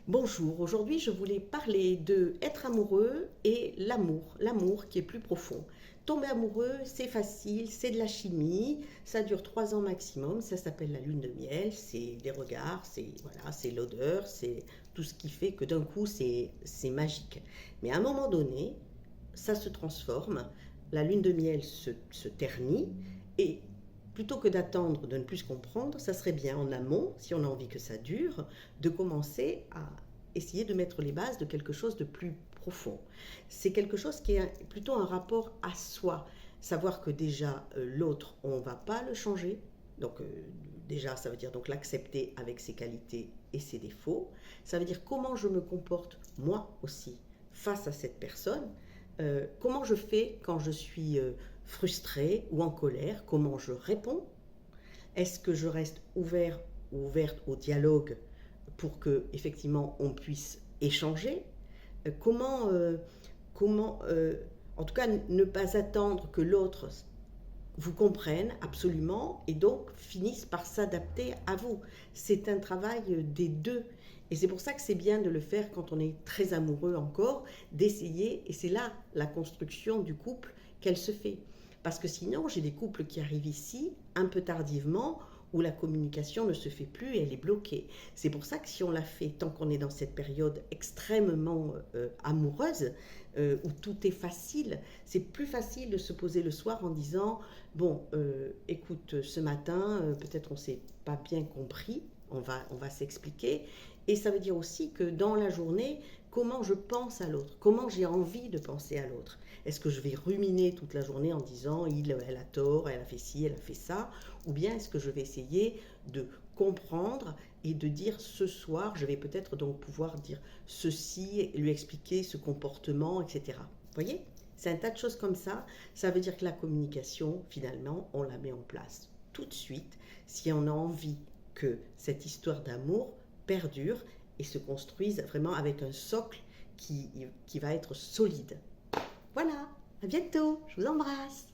Bonjour, aujourd'hui je voulais parler de être amoureux et l'amour qui est plus profond. Tomber amoureux, c'est facile, c'est de la chimie, ça dure 3 ans maximum, ça s'appelle la lune de miel, c'est les regards, c'est l'odeur, c'est tout ce qui fait que d'un coup c'est magique. Mais à un moment donné, ça se transforme, la lune de miel se ternit et plutôt que d'attendre de ne plus se comprendre, ça serait bien en amont, si on a envie que ça dure, de commencer à essayer de mettre les bases de quelque chose de plus profond. C'est quelque chose qui est plutôt un rapport à soi. Savoir que déjà l'autre, on ne va pas le changer. Donc déjà, ça veut dire donc l'accepter avec ses qualités et ses défauts. Ça veut dire comment je me comporte moi aussi face à cette personne. Comment je fais quand je suis frustrée ou en colère, comment je réponds. Est-ce que je reste ouvert ou ouverte au dialogue pour que effectivement on puisse échanger. Comment, comment en tout cas, ne pas attendre que l'autre vous comprenne absolument et donc finisse par s'adapter à vous. C'est un travail des deux. Et c'est pour ça que c'est bien de le faire quand on est très amoureux encore, d'essayer, et c'est là la construction du couple qu'elle se fait. Parce que sinon, j'ai des couples qui arrivent ici un peu tardivement, où la communication ne se fait plus et elle est bloquée. C'est pour ça que si on la fait tant qu'on est dans cette période extrêmement amoureuse, où tout est facile, c'est plus facile de se poser le soir en disant bon, écoute, ce matin, peut-être on ne s'est pas bien compris, on va s'expliquer. Et ça veut dire aussi que dans la journée, comment je pense à l'autre, comment j'ai envie de penser à l'autre. Est-ce que je vais ruminer toute la journée en disant elle a tort, elle a fait ci, elle a fait ça, ou bien est-ce que je vais essayer de comprendre et de dire ce soir, je vais peut-être donc pouvoir dire ceci, lui expliquer ce comportement, etc. Vous voyez? C'est un tas de choses comme ça. Ça veut dire que la communication, finalement, on la met en place tout de suite si on a envie que cette histoire d'amour perdure et se construise vraiment avec un socle qui va être solide. Voilà, à bientôt, je vous embrasse.